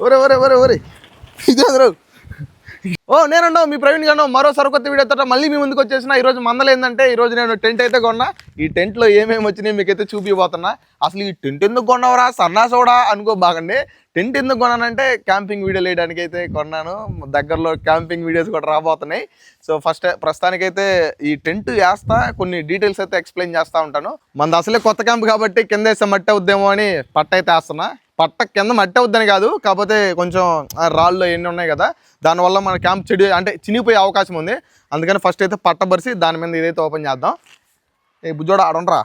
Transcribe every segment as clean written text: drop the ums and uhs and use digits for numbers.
ఒరే ఒరే ఒరే ఒరే ఇదే నేనున్నావు మీ ప్రవీణ్ గాను మరో సరికొత్త వీడియోతో మళ్ళీ మీ ముందుకు వచ్చేసిన. ఈరోజు మందలు ఏంటంటే ఈరోజు నేను టెంట్ అయితే కొన్నా. ఈ టెంట్లో ఏమేమి వచ్చినాయి మీకైతే చూపిపోతున్నా. అసలు ఈ టెంట్ ఎందుకు కొన్నావురా సన్నాసోడా అనుకోబాగండి. టెంట్ ఎందుకు కొన్నానంటే క్యాంపింగ్ వీడియోలు వేయడానికి అయితే కొన్నాను. దగ్గరలో క్యాంపింగ్ వీడియోస్ కూడా రాబోతున్నాయి. సో ప్రస్తుతానికైతే ఈ టెంట్ వేస్తా కొన్ని డీటెయిల్స్ అయితే ఎక్స్ప్లెయిన్ చేస్తూ ఉంటాను. మనది అసలే కొత్త క్యాంప్ కాబట్టి కింద వేస్తే మట్టి అవుద్దేమో అని పట్ట అయితే వేస్తున్నా. పట్ట కింద మట్టి అవుద్దని కాదు, కాకపోతే కొంచెం రాళ్ళు ఎన్ని ఉన్నాయి కదా, దానివల్ల మన క్యాంప్ చెడు అంటే చినిగిపోయే అవకాశం ఉంది. అందుకని ఫస్ట్ అయితే పట్ట బరిసి దాని మీద ఇదైతే ఓపెన్ చేద్దాం. ఏ బుజ్జోడ ఆడుండ్రా.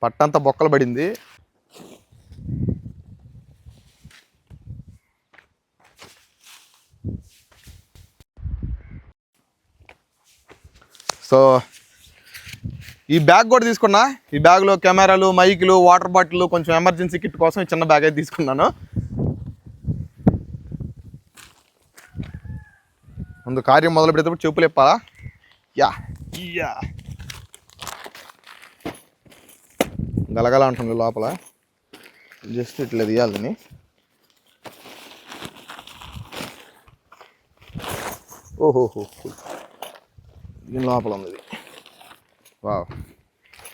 పట్టంతా బొక్కలు పడింది. సో ఈ బ్యాగ్ కూడా తీసుకున్నా. ఈ బ్యాగ్లో కెమెరాలు, మైకులు, వాటర్ బాటిల్, కొంచెం ఎమర్జెన్సీ కిట్ కోసం ఈ చిన్న బ్యాగ్ అయితే తీసుకున్నాను. ముందు కార్యం మొదలు పెడేటప్పుడు చెప్పులు ఇప్పాలా. యా యా గలగల అంటుంది లోపల. జస్ట్ ఇట్లా తీయాలని. ఓహోహో దీని లోపల ఉంది ఇది. వా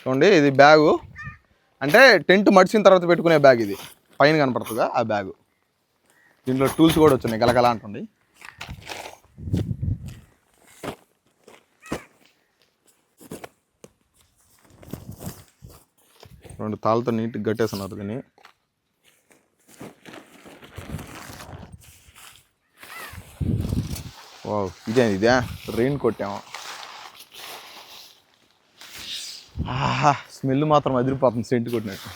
చూడండి, ఇది బ్యాగు అంటే టెంట్ మడిచిన తర్వాత పెట్టుకునే బ్యాగ్. ఇది పైన కనపడుతుందా ఆ బ్యాగు. దీంట్లో టూల్స్ కూడా వచ్చినాయి, గలగల అంటుంది. రెండు తాళ్ళతో నీట్గా కట్టేస్తున్నారు దీన్ని. వావ్ ఇదే రెయిన్ కొట్టాము. ఆహా స్మెల్ మాత్రం అదిరిపోతుంది, సెంట్ కొట్టినట్టు.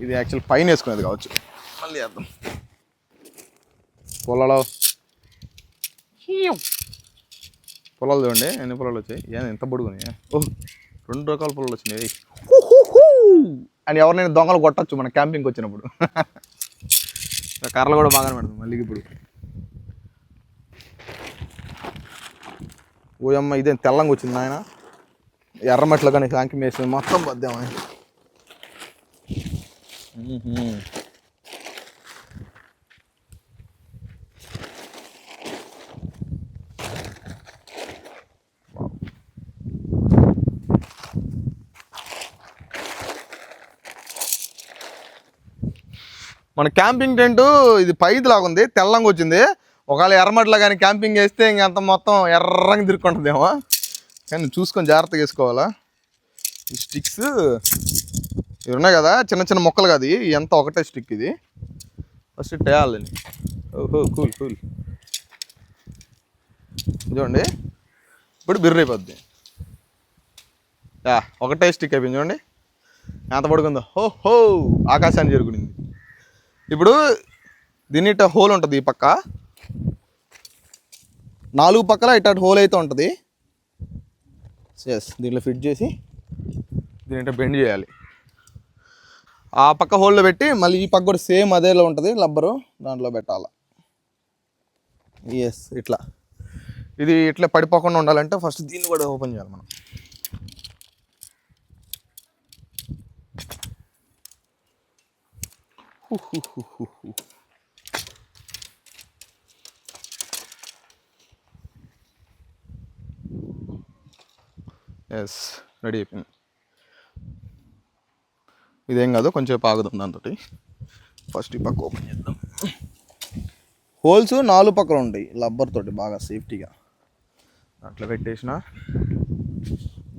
ఇది యాక్చువల్ పైన వేసుకునేది కావచ్చు. మళ్ళీ వేద్దాం. పొలాలు చూడండి ఎన్ని పొలాలు వచ్చాయి. ఎంత పొడుగున్నాయి. ఓహ్ 2 రకాల పొలాలు వచ్చినాయి అని ఎవరినైనా దొంగలు కొట్టచ్చు మన క్యాంపింగ్కి వచ్చినప్పుడు. కర్రలు కూడా బాగానే పడుతుంది మళ్ళీ. ఇప్పుడు ఓయమ్మ ఇదేం తెల్లంగా వచ్చింది ఆయన. ఎర్రమట్లో కానీ కాంకి వేసింది మొత్తం పద్దామా. మన క్యాంపింగ్ టెంట్ ఇది పైది లాగుంది, తెల్లంగా వచ్చింది. ఒకవేళ ఎర్రమట్లో కానీ క్యాంపింగ్ వేస్తే ఇంకంత మొత్తం ఎర్రంగా తిరుక్కుంటుందేమో. కానీ చూసుకొని జాగ్రత్తగా వేసుకోవాలా. ఈ స్టిక్స్ ఇవి ఉన్నాయి కదా, చిన్న చిన్న మొక్కలు కాదు, ఎంత ఒకటే స్టిక్. ఇది ఫస్ట్ వేయాలని. ఓహో కూల్ కూల్. చూడండి ఇప్పుడు బిర్రైపోద్ది. ఒకటే స్టిక్ అయిపోయింది. చూడండి ఎంత పడుకుందో. హో ఆకాశాన్ని చేరుకునింది. ఇప్పుడు దీనిట హోల్ ఉంటుంది. ఈ పక్క 4 పక్కల ఇట్లా హోల్ అయితే ఉంటుంది. ఎస్ దీంట్లో ఫిట్ చేసి దీనిట బెండ్ చేయాలి. ఆ పక్క హోల్లో పెట్టి మళ్ళీ ఈ పక్క కూడా సేమ్ అదేలో ఉంటుంది రబ్బరు, దాంట్లో పెట్టాలి. ఎస్ ఇట్లా ఇది ఇట్లా పడిపోకుండా ఉండాలంటే ఫస్ట్ దీన్ని కూడా ఓపెన్ చేయాలి మనం. ఎస్ రెడీ అయిపోయింది. ఇదేం కాదు, కొంచెం ఆగుతుంది దాంతో. ఫస్ట్ ఈ పక్క ఓపెన్ చేద్దాం. హోల్స్ 4 పక్కలు ఉంటాయి రబ్బర్ తోటి బాగా సేఫ్టీగా. అట్లా పెట్టేసిన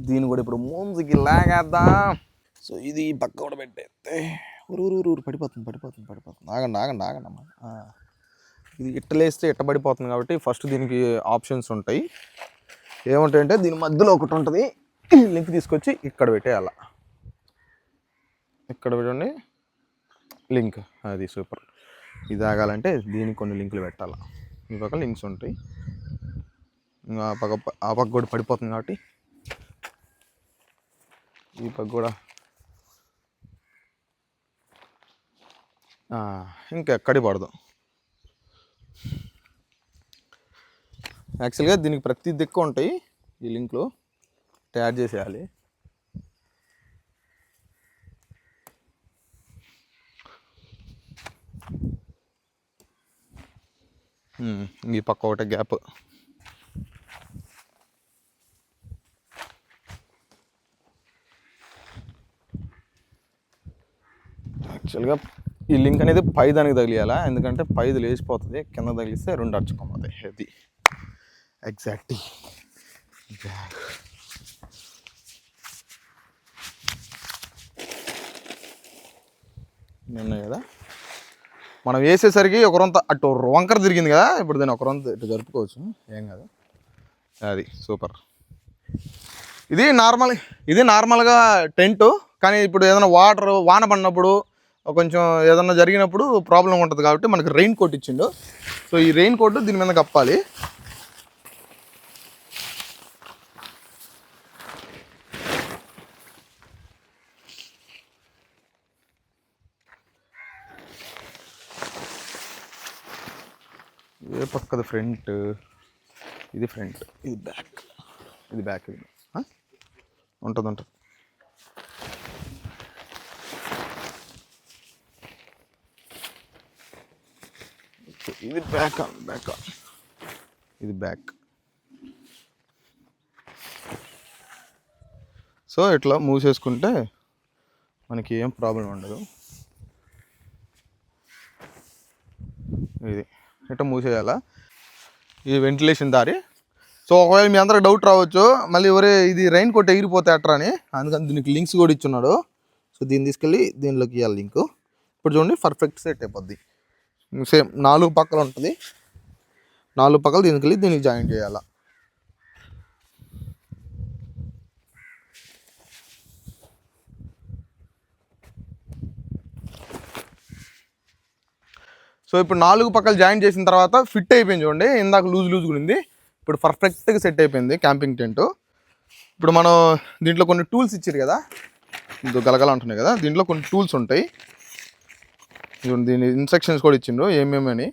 దీన్ని కూడా ఇప్పుడు ముందుకి లాగేద్దాం. సో ఇది ఈ పక్క కూడా పెట్టేస్తే ఊరు పడిపోతుంది. ఆగండి అమ్మా. ఇది ఇట్టలేస్తే ఇట్ట పడిపోతుంది కాబట్టి ఫస్ట్ దీనికి ఆప్షన్స్ ఉంటాయి. ఏముంటాయంటే దీని మధ్యలో ఒకటి ఉంటుంది, లింక్ తీసుకొచ్చి ఇక్కడ పెట్టేయాల. ఇక్కడ పెట్టండి లింక్, అది సూపర్. ఇది ఆగాలంటే దీనికి కొన్ని లింకులు పెట్టాలి. ఈ పక్క లింక్స్ ఉంటాయి. ఆ పక్క కూడా పడిపోతుంది కాబట్టి ఈ పక్క కూడా ఇంకెక్కడి పడదు. యాక్చువల్గా దీనికి ప్రతి దిక్కు ఉంటాయి ఈ లింక్లో యాడ్ చేసేయాలి. ఈ పక్క ఒకటే గ్యాప్. యాక్చువల్గా ఈ లింక్ అనేది పై దానికి తగిలియాలా, ఎందుకంటే పైది లేచిపోతుంది, కింద తగిలిస్తే రెండు అర్చుకోపోతాయి. అది ఎగ్జాక్ట్లీ ఉన్నాయి కదా. మనం వేసేసరికి ఒక రొంత అటు వంకర తిరిగింది కదా, ఇప్పుడు దాన్ని ఒక రొంత ఇటు జరుపుకోవచ్చు, ఏం కాదు. అది సూపర్. ఇది నార్మల్గా టెంటు, కానీ ఇప్పుడు ఏదైనా వాన పడినప్పుడు కొంచెం ఏదన్నా జరిగినప్పుడు ప్రాబ్లం ఉంటుంది కాబట్టి మనకి రెయిన్ కోట్ ఇచ్చిండు. సో ఈ రెయిన్ కోట్ దీని మీద కప్పాలి. ఏ పక్కది ఫ్రంట్, ఇది ఫ్రంట్, ఇది బ్యాక్, ఇది బ్యాక్, ఇది ఉంటుంది. ఇది బ్యాక్, ఇది బ్యాక్. సో ఇట్లా మూవ్ చేసుకుంటే మనకి ఏం ప్రాబ్లం ఉండదు. ఇది ఇట్లా మూవ్ చేయాలా, ఇది వెంటిలేషన్ దారి. సో ఒకవేళ మీ అందరికి డౌట్ రావచ్చు, మళ్ళీ ఇది రెయిన్ కోట్ ఎగిరిపోతే అట్రా అని, అందుకని దీనికి లింక్స్ కూడా ఇచ్చున్నాడు. సో దీన్ని తీసుకెళ్ళి దీనిలోకి ఇవ్వాలి లింకు. ఇప్పుడు చూడండి పర్ఫెక్ట్ సెట్ అయిపోద్ది. సేమ్ 4 పక్కలు ఉంటుంది, 4 పక్కలు దీనికి దీనికి జాయిన్ చేయాలా. సో ఇప్పుడు 4 పక్కలు జాయిన్ చేసిన తర్వాత ఫిట్ అయిపోయింది చూడండి. ఇందాక లూజ్ ఉంది, ఇప్పుడు పర్ఫెక్ట్గా సెట్ అయిపోయింది క్యాంపింగ్ టెంట్. ఇప్పుడు మనం దీంట్లో కొన్ని టూల్స్ ఇచ్చారు కదా, ఇంకో గలగల అంటున్నాయి కదా, దీంట్లో కొన్ని టూల్స్ ఉంటాయి. దీని ఇన్స్ట్రక్షన్స్ కూడా ఇచ్చిండ్రు ఏమేమి అని,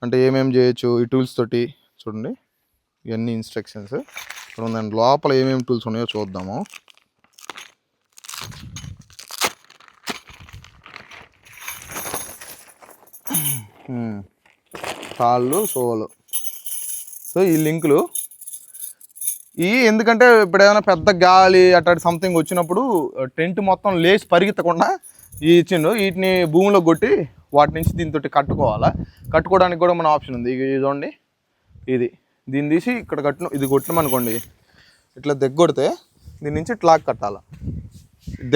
అంటే ఏమేమి చేయొచ్చు ఈ టూల్స్ తోటి. చూడండి ఇవన్నీ ఇన్స్ట్రక్షన్స్. ఇప్పుడు దాని లోపల ఏమేమి టూల్స్ ఉన్నాయో చూద్దాము. కాళ్ళు, సోలు. సో ఈ లింకులు ఎందుకంటే ఇప్పుడు ఏదైనా పెద్ద గాలి అట్లాంటి సంథింగ్ వచ్చినప్పుడు టెంట్ మొత్తం లేచి పరిగెత్తకుండా ఇచ్చిండు. వీటిని భూమిలో కొట్టి వాటి నుంచి దీంతో కట్టుకోవడానికి కూడా మన ఆప్షన్ ఉంది. ఇది చూడండి, దీన్ని తీసి ఇక్కడ ఇది కొట్టినామనుకోండి, ఇట్లా దగ్గొడితే దీని నుంచి ఇట్లా లాగి కట్టాలి.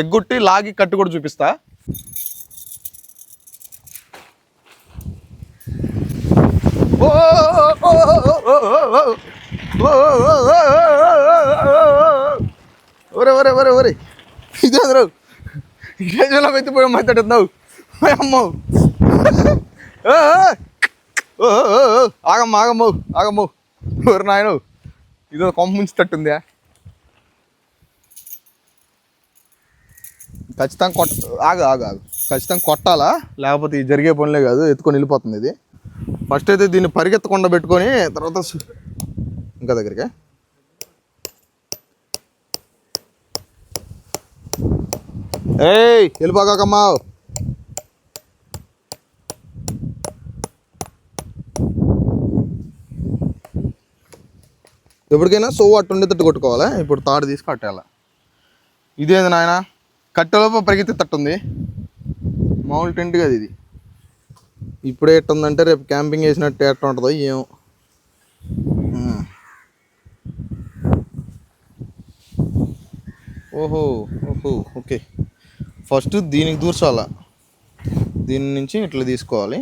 దగ్గొట్టి లాగి కట్టు కూడా చూపిస్తా. ఒరే ఇదే అందరూ ఇదేలా ఎత్తిపోయి మాట్లాడుతున్నావు అమ్మో. ఆగమ్మో ఎవరు నాయన, ఇదో కొమ్మ ముంచి తట్టుందా. ఖచ్చితంగా ఆగు ఖచ్చితంగా కొట్టాలా, లేకపోతే ఇది జరిగే పనులే కాదు, ఎత్తుకొని వెళ్ళిపోతుంది ఇది. ఫస్ట్ అయితే దీన్ని పరిగెత్తకుండా పెట్టుకొని తర్వాత ఇంకా దగ్గరికి వెళ్ళిపోకమ్మా. ఎప్పటికైనా అట్టు ఉండేటట్టు కొట్టుకోవాలి. ఇప్పుడు తాడు తీసి కట్టాల. ఇదేంది నాయన, కట్టెలోపు పరిగెత్తి తట్టుంది, మామూలు టెంట్ కదా ఇది. ఇప్పుడే ఎట్టుందంటే రేపు క్యాంపింగ్ వేసినట్టు ఎట్లా ఉంటుందో ఏమో. ఓహో ఓకే. ఫస్ట్ దీనికి దూర్చాలా, దీని నుంచి ఇట్లా తీసుకోవాలి,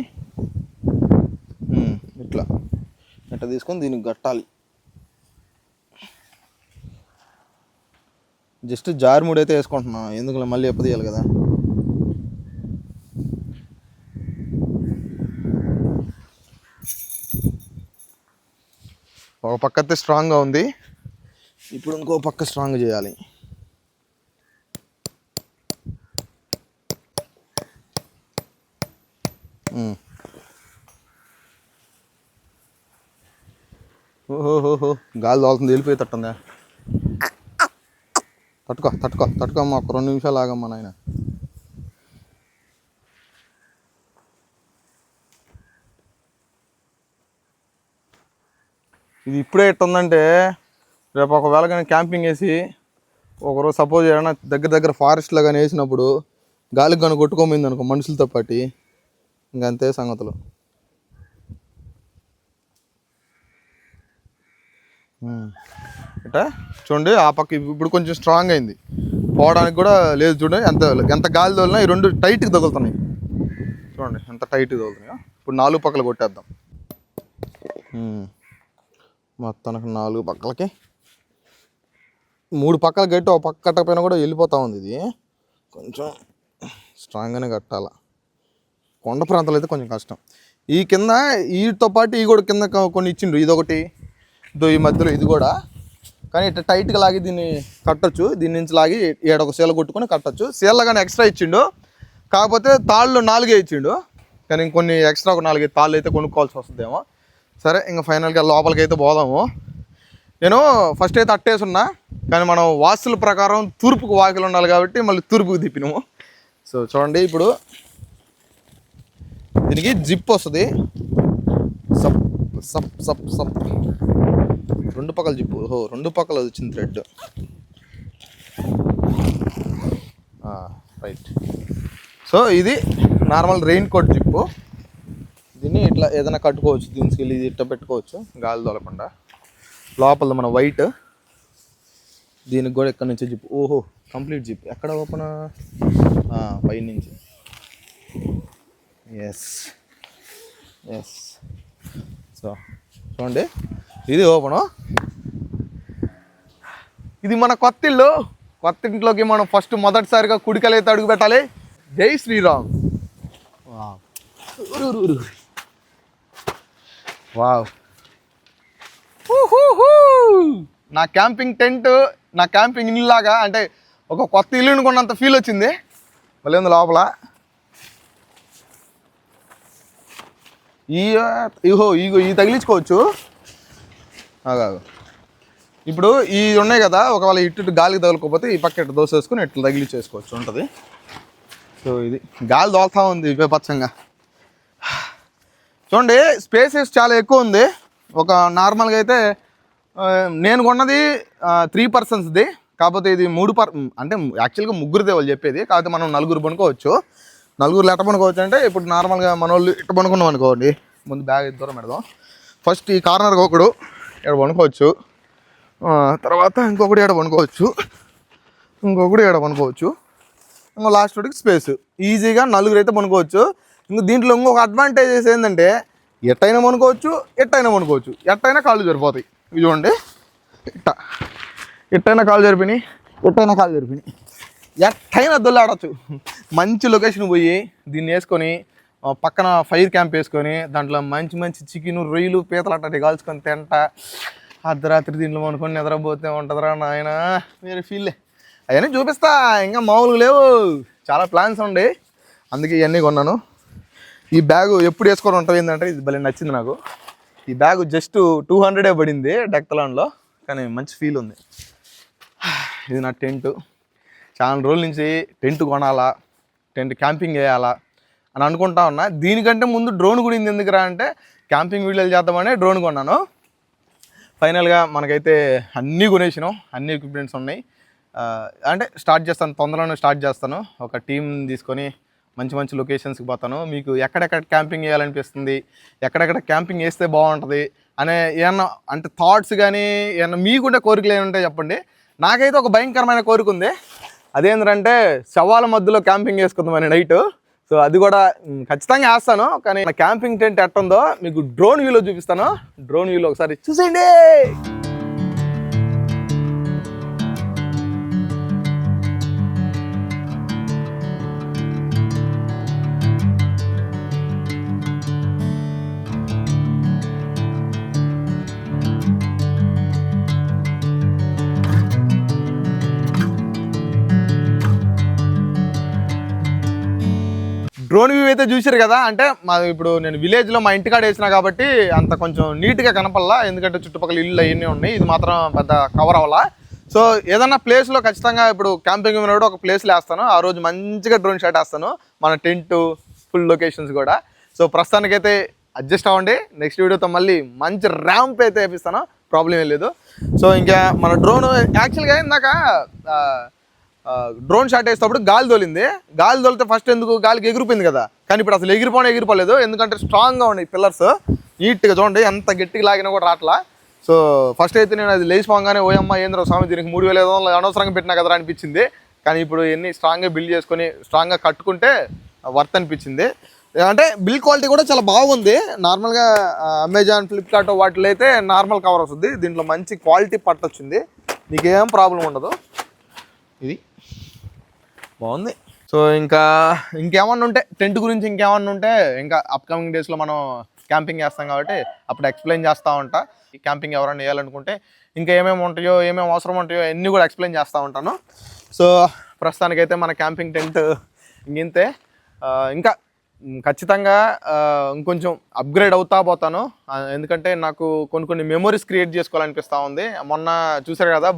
ఇట్లా తీసుకొని దీనికి కట్టాలి. జస్ట్ జారుముడి అయితే వేసుకుంటున్నా, ఎందుకు మళ్ళీ ఎప్పుడు తీయాలి కదా. ఒక పక్క అయితే స్ట్రాంగ్గా ఉంది, ఇప్పుడు ఇంకో పక్క స్ట్రాంగ్ చేయాలి. ఓహోహోహో గాలి తోలుతుంది, వెళ్ళిపోయి తట్టుందా. తట్టుకోమ్మా, ఒక 2 నిమిషాలు ఆగమ్మా నాయన. ఇది ఇప్పుడే ఎట్టుందంటే రేపు ఒకవేళ కానీ క్యాంపింగ్ వేసి ఒకరోజు సపోజ్ ఏమైనా దగ్గర ఫారెస్ట్లో కానీ వేసినప్పుడు గాలికి కానీ కొట్టుకోమైంది అనుకో మనుషులతో పాటు, ఇంకంతే సంగతులు. అంటే చూడండి ఆ పక్క ఇప్పుడు కొంచెం స్ట్రాంగ్ అయింది, పోవడానికి కూడా లేదు. చూడండి ఎంత గాలి తోలినా ఈ 2 టైట్కి తగులుతున్నాయి. చూడండి ఎంత టైట్గా తగులుతున్నాయో. ఇప్పుడు 4 పక్కలు కొట్టేద్దాం. మొత్తానికి 4 పక్కలకి 3 పక్కలు కట్టి ఒక పక్క కట్టకపోయినా కూడా వెళ్ళిపోతూ ఉంది. ఇది కొంచెం స్ట్రాంగ్గానే కట్టాల. కొండ ప్రాంతాలు అయితే కొంచెం కష్టం. ఈ కింద వీటితో పాటు ఈ కూడా కింద కొన్ని ఇచ్చిండ్రు, ఇదొకటి ఈ మధ్యలో ఇది కూడా. కానీ ఇట్లా టైట్గా లాగి దీన్ని కట్టచ్చు, దీని నుంచి లాగి ఒక సీల కొట్టుకొని కట్టచ్చు. సీల కానీ ఎక్స్ట్రా ఇచ్చిండు, కాకపోతే తాళ్ళు 4 ఇచ్చిండు. కానీ ఇంకొన్ని ఎక్స్ట్రా ఒక 4 తాళ్ళు అయితే కొనుక్కోవాల్సి వస్తుందేమో. సరే ఇంకా ఫైనల్గా లోపలికి అయితే పోదాము. నేను ఫస్ట్ అయితే అట్టేసున్నా, కానీ మనం వాస్తుల ప్రకారం తూర్పుకు వాకిలు ఉండాలి కాబట్టి మళ్ళీ తూర్పుకు తిప్పినాము. సో చూడండి, ఇప్పుడు దీనికి జిప్ వస్తుంది. సప్ సప్ సప్ సప్ 2 పక్కల జిప్పు. 2 పక్కల వచ్చింది థ్రెడ్. రైట్. సో ఇది నార్మల్ రెయిన్ కోట్ జిప్పు. దీన్ని ఇట్లా ఏదైనా కట్టుకోవచ్చు, దీనికి వెళ్ళి ఇది ఇట్లా పెట్టుకోవచ్చు గాలి తోలకుండా. లోపల మన వైట్, దీనికి కూడా ఇక్కడ నుంచి జిప్. ఓహో కంప్లీట్ జిప్. ఎక్కడ ఓపెన్? పై నుంచి. ఎస్. సో చూడండి, ఇది ఓపెను. ఇది మన కొత్త ఇల్లు. కొత్త ఇంట్లోకి మనం ఫస్ట్ మొదటిసారిగా కుడికలైతే అడుగు పెట్టాలి. జై శ్రీరామ్. వావ్. నా క్యాంపింగ్ టెంట్, నా క్యాంపింగ్ ఇల్లు లాగా, అంటే ఒక కొత్త ఇల్లుని కొన్నంత ఫీల్ వచ్చింది. మళ్ళీ ఉంది లోపల. ఈ తగిలించుకోవచ్చు. ఇప్పుడు ఈ ఉన్నాయి కదా, ఒకవేళ ఇటు గాలికి తగులుకోకపోతే ఈ పక్క ఇటు దోశ వేసుకుని ఇట్లా తగిలించేసుకోవచ్చు, ఉంటుంది. సో ఇది గాలి దోలుతూ ఉంది విపచ్చంగా. చూడండి స్పేసెస్ చాలా ఎక్కువ ఉంది. ఒక నార్మల్గా అయితే నేను కొన్నది 3 personsది, కాకపోతే ఇది 3 అంటే యాక్చువల్గా 3 వాళ్ళు చెప్పేది, కాకపోతే మనం 4 పనుకోవచ్చు. 4 ఎట్ట పనుకోవచ్చు అంటే, ఇప్పుడు నార్మల్గా మన వాళ్ళు ఇట్ట పనుకున్నాం అనుకోండి. ముందు బ్యాగ్ దూరం పెడదాం. ఫస్ట్ ఈ కార్నర్కి ఒకడు ఇక్కడ పనుకోవచ్చు, తర్వాత ఇంకొకటి ఇక్కడ పనుకోవచ్చు, ఇంకొకటి ఇక్కడ పనుకోవచ్చు, ఇంకో లాస్ట్ వాటికి స్పేస్. ఈజీగా 4 అయితే పనుకోవచ్చు. ఇంకా దీంట్లో ఇంకొక అడ్వాంటేజెస్ ఏంటంటే, ఎట్టయినా పనుకోవచ్చు, ఎట్టయినా కాళ్ళు సరిపోతాయి. ఇవి చూడండి, ఎట్టయినా కాళ్ళు జరిపినాయి, ఎట్టయినా దొల్లాడచ్చు. మంచి లొకేషన్ పోయి దీన్ని వేసుకొని పక్కన ఫైర్ క్యాంప్ వేసుకొని దాంట్లో మంచి చికెన్, రొయ్యలు, పీతలు అట్టటి కాల్చుకొని తింటా అర్ధరాత్రి దీంట్లో అనుకొని నిద్రపోతే ఉంటుందిరా నాయన, వేరే ఫీల్లే. అవన్నీ చూపిస్తా, ఇంకా మామూలుగా లేవు, చాలా ప్లాన్స్ ఉండే, అందుకే ఇవన్నీ కొన్నాను. ఈ బ్యాగు ఎప్పుడు వేసుకొని ఉంటుంది ఏంటంటే, ఇది భలే నచ్చింది నాకు. ఈ బ్యాగు జస్ట్ 200 పడింది డెక్తలాన్లో, కానీ మంచి ఫీల్ ఉంది. ఇది నా టెంటు. చాలా రోజుల నుంచి టెంట్ కొనాలా, టెంట్ క్యాంపింగ్ వేయాలా అని అనుకుంటా ఉన్నా. దీనికంటే ముందు డ్రోన్ గురించి ఎందుకురా అంటే, క్యాంపింగ్ వీడియోలు చేద్దామని డ్రోన్ కొన్నాను. ఫైనల్గా మనకైతే అన్నీ కొనేసినాం, అన్ని ఎక్విప్మెంట్స్ ఉన్నాయి. అంటే తొందరలోనే స్టార్ట్ చేస్తాను. ఒక టీం తీసుకొని మంచి లొకేషన్స్కి పోతాను. మీకు ఎక్కడెక్కడ క్యాంపింగ్ వేయాలనిపిస్తుంది, ఎక్కడెక్కడ క్యాంపింగ్ వేస్తే బాగుంటుంది అనే ఏమన్నా అంటే థాట్స్ కానీ ఏమన్నా మీకుంటే కోరికలు ఏమంటే చెప్పండి. నాకైతే ఒక భయంకరమైన కోరిక ఉంది. అదేంటంటే శవాల మధ్యలో క్యాంపింగ్ వేసుకుందామని నైట్. సో అది కూడా ఖచ్చితంగా వేస్తాను. కానీ నా క్యాంపింగ్ టెంట్ ఎట్టుందో మీకు డ్రోన్ వ్యూలో చూపిస్తాను. డ్రోన్ వ్యూలో ఒకసారి చూసేయండి. డ్రోన్ వ్యూ అయితే చూసారు కదా. అంటే మా ఇప్పుడు నేను విలేజ్లో మా ఇంటికాడ వేసినా కాబట్టి అంత కొంచెం నీట్గా కనపడలా, ఎందుకంటే చుట్టుపక్కల ఇల్లు అవన్నీ ఉన్నాయి. ఇది మాత్రం పెద్ద కవర్ అవ్వాలా. సో ఏదన్నా ప్లేస్లో ఖచ్చితంగా ఇప్పుడు క్యాంపింగ్ ఉన్నప్పుడు ఒక ప్లేస్లో వేస్తాను, ఆ రోజు మంచిగా డ్రోన్ షాట్ వేస్తాను, మన టెంట్ ఫుల్ లొకేషన్స్ కూడా. సో ప్రస్తుతానికైతే అడ్జస్ట్ అవ్వండి, నెక్స్ట్ వీడియోతో మళ్ళీ మంచి ర్యాంప్ అయితే వేపిస్తాను, ప్రాబ్లం ఏం లేదు. సో ఇంకా మన డ్రోన్ యాక్చువల్గా ఇందాక డ్రోన్ షాట్ వేసేటప్పుడు గాలి తోలింది, గాలి తోలితే ఫస్ట్ ఎందుకు గాలికి ఎగిరిపోయింది కదా, కానీ ఇప్పుడు అసలు ఎగిరిపోలేదు, ఎందుకంటే స్ట్రాంగ్గా ఉన్నాయి పిల్లర్స్, నీట్గా చూడండి ఎంత గట్టిగా లాగినా కూడా రాట్లా. సో ఫస్ట్ అయితే నేను అది లేచిపోగానే ఓయమ్మ ఏంద్ర స్వామి దీనికి 3500 అనవసరంగా పెట్టినా కదా అనిపించింది, కానీ ఇప్పుడు ఎన్ని స్ట్రాంగ్గా బిల్డ్ చేసుకొని స్ట్రాంగ్గా కట్టుకుంటే వర్త్ అనిపించింది. అంటే బిల్డ్ క్వాలిటీ కూడా చాలా బాగుంది. నార్మల్గా అమెజాన్, ఫ్లిప్కార్ట్ వాటిలో అయితే నార్మల్ కవర్ వస్తుంది, దీంట్లో మంచి క్వాలిటీ పట్టు వచ్చింది, నీకేం ప్రాబ్లం ఉండదు. ఇది బాగుంది. సో ఇంకేమన్నా ఉంటే టెంట్ గురించి ఇంకేమన్నా ఉంటే ఇంకా అప్కమింగ్ డేస్లో మనం క్యాంపింగ్ చేస్తాం కాబట్టి అప్పుడు ఎక్స్ప్లెయిన్ చేస్తూ ఉంటా. ఈ క్యాంపింగ్ ఎవరైనా వేయాలనుకుంటే ఇంకా ఏమేమి ఉంటాయో, ఏమేమి అవసరం ఉంటాయో అన్నీ కూడా ఎక్స్ప్లెయిన్ చేస్తూ ఉంటాను. సో ప్రస్తుతానికైతే మన క్యాంపింగ్ టెంట్ ఇంతే. ఇంకా ఖచ్చితంగా ఇంకొంచెం అప్గ్రేడ్ అవుతా పోతాను, ఎందుకంటే నాకు కొన్ని మెమొరీస్ క్రియేట్ చేసుకోవాలనిపిస్తూ ఉంది. మొన్న చూసారు కదా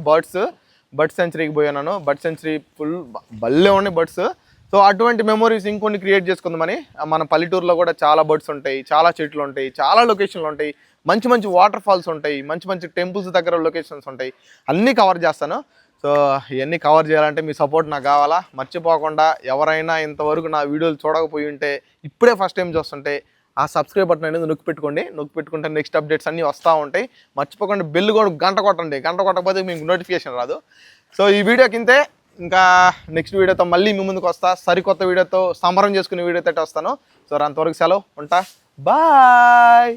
బర్డ్ సెంచరీకి పోయాను, బర్డ్ సెంచరీ ఫుల్ భలే ఉన్నాయి బర్డ్స్. సో అటువంటి మెమొరీస్ ఇంకొన్ని క్రియేట్ చేసుకుందామని. మన పల్లెటూరులో కూడా చాలా బర్డ్స్ ఉంటాయి, చాలా చెట్లు ఉంటాయి, చాలా లొకేషన్లు ఉంటాయి, మంచి మంచి వాటర్ ఫాల్స్ ఉంటాయి, మంచి మంచి టెంపుల్స్ దగ్గర లొకేషన్స్ ఉంటాయి, అన్నీ కవర్ చేస్తాను. సో ఇవన్నీ కవర్ చేయాలంటే మీ సపోర్ట్ నాకు కావాలా. మర్చిపోకుండా ఎవరైనా ఇంతవరకు నా వీడియోలు చూడకపోయి ఉంటే, ఇప్పుడే ఫస్ట్ టైం చూస్తుంటే ఆ సబ్స్క్రైబ్ బటన్ అనేది నొక్కి పెట్టుకుంటే నెక్స్ట్ అప్డేట్స్ అన్నీ వస్తూ ఉంటాయి. మర్చిపోకుండా బెల్ కూడా గంట కొట్టకపోతే మీకు నోటిఫికేషన్ రాదు. సో ఈ వీడియోకి ఇంతే. ఇంకా నెక్స్ట్ వీడియోతో మళ్ళీ మీ ముందుకు వస్తా, సరికొత్త వీడియోతో సంబరం చేసుకునే వీడియోతో వస్తాను. సో అంతవరకు సెలవు, ఉంటా, బాయ్.